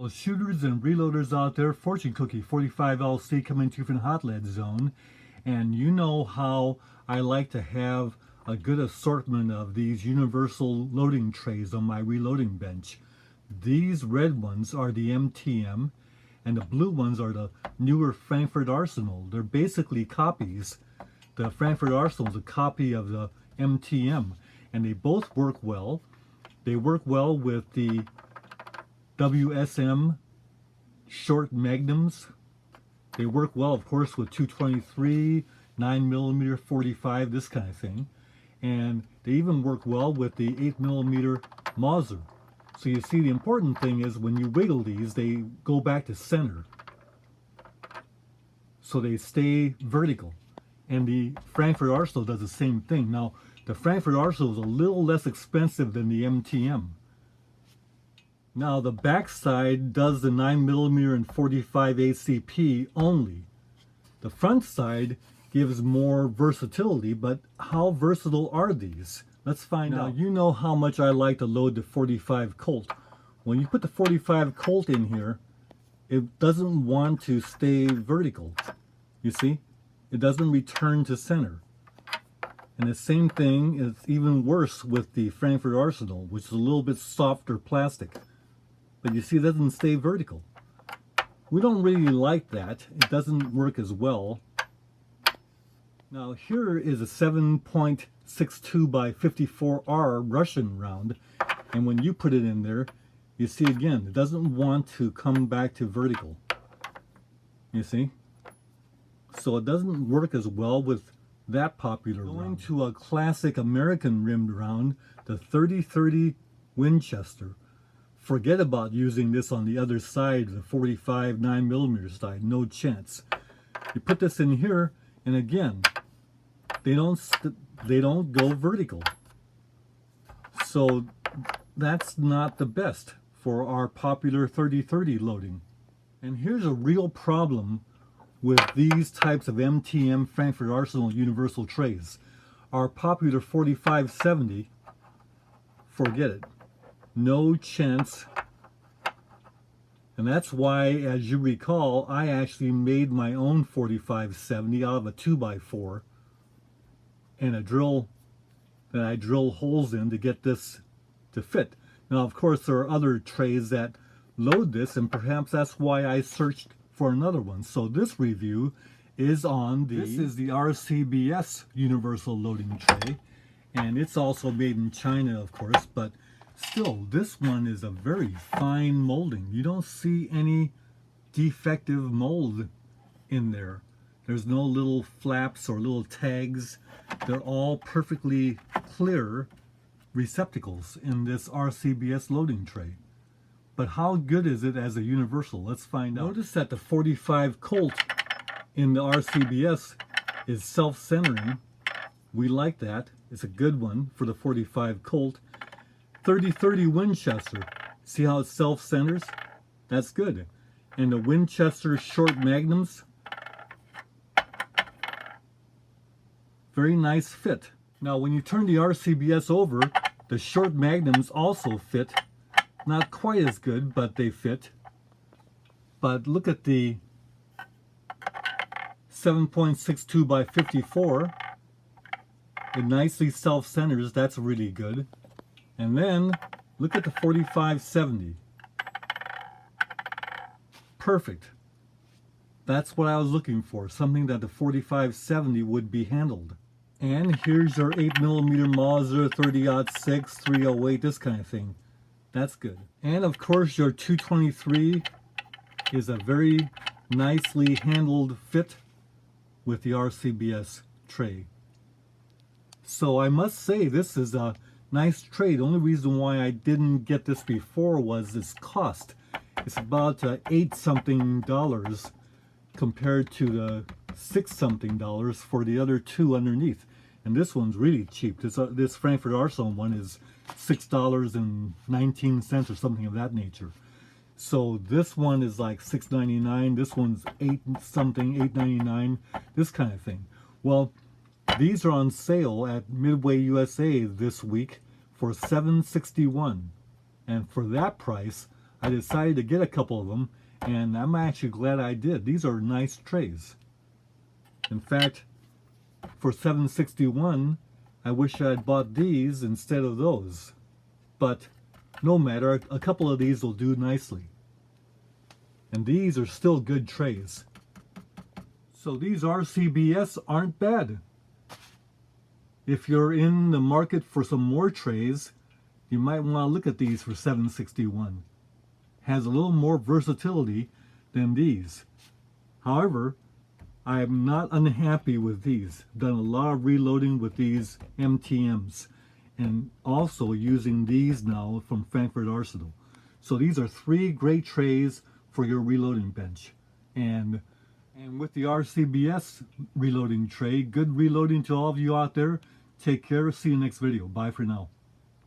Well, shooters and reloaders out there, Fortune Cookie 45LC coming to you from the Hot Lead Zone. And you know how I like to have a good assortment of these universal loading trays on my reloading bench. These red ones are the MTM, and the blue ones are the newer Frankfurt Arsenal. They're basically copies. The Frankfurt Arsenal is a copy of the MTM, and they both work well. They work well with the WSM short magnums. They work well, of course, with 223, 9mm, 45, this kind of thing. And they even work well with the 8mm Mauser. So you see, the important thing is when you wiggle these, they go back to center. So they stay vertical. And the Frankfurt Arsenal does the same thing. Now, the Frankfurt Arsenal is a little less expensive than the MTM. Now, the backside does the 9mm and 45 ACP only. The front side gives more versatility, but how versatile are these? Let's find out. You know how much I like to load the 45 Colt. When you put the 45 Colt in here, it doesn't want to stay vertical. You see? It doesn't return to center. And the same thing is even worse with the Frankfurt Arsenal, which is a little bit softer plastic. But you see, it doesn't stay vertical. We don't really like that. It doesn't work as well. Now here is a 7.62 by 54R Russian round. And when you put it in there, you see again, it doesn't want to come back to vertical. You see? So it doesn't work as well with that popular round. Going to a classic American rimmed round, the 30-30 Winchester. Forget about using this on the other side, the 45 9mm side, no chance. You put this in here, and again, they don't go vertical. So that's not the best for our popular 30-30 loading. And here's a real problem with these types of MTM Frankfurt Arsenal universal trays. Our popular 4570, forget it. No chance. And that's why, as you recall, I actually made my own 4570 out of a 2x4 and a drill that I drill holes in to get this to fit. Now, of course, there are other trays that load this, and perhaps that's why I searched for another one. So this review is on this is the RCBS Universal Loading Tray, and it's also made in China, of course, but still, this one is a very fine molding. You don't see any defective mold in there. There's no little flaps or little tags. They're all perfectly clear receptacles in this RCBS loading tray. But how good is it as a universal? Let's find out. Notice that the 45 Colt in the RCBS is self-centering. We like that. It's a good one for the 45 Colt. 30-30 Winchester. See how it self-centers? That's good. And the Winchester short magnums, very nice fit. Now when you turn the RCBS over, the short magnums also fit. Not quite as good, but they fit. But look at the 7.62 by 54. It nicely self-centers. That's really good. And then look at the 4570. Perfect. That's what I was looking for. Something that the 4570 would be handled. And here's your 8mm Mauser, 30-06, 308, this kind of thing. That's good. And of course your 223 is a very nicely handled fit with the RCBS tray. So I must say this is a nice tray. The only reason why I didn't get this before was its cost. It's about $8-something compared to the $6-something for the other two underneath. And this one's really cheap. This Frankfurt Arsenal one is $6.19 or something of that nature. So this one is like $6.99. This one's $8-something, $8.99, this kind of thing. Well, these are on sale at Midway USA this week for $7.61. And for that price, I decided to get a couple of them, and I'm actually glad I did. These are nice trays. In fact, for $7.61, I wish I had bought these instead of those. But no matter, a couple of these will do nicely. And these are still good trays. So these RCBS aren't bad. If you're in the market for some more trays, you might want to look at these for $7.61. Has a little more versatility than these. However, I am not unhappy with these. Done a lot of reloading with these MTMs, and also using these now from Frankfurt Arsenal. So these are 3 great trays for your reloading bench. And with the RCBS reloading tray, good reloading to all of you out there. Take care. See you next video. Bye for now.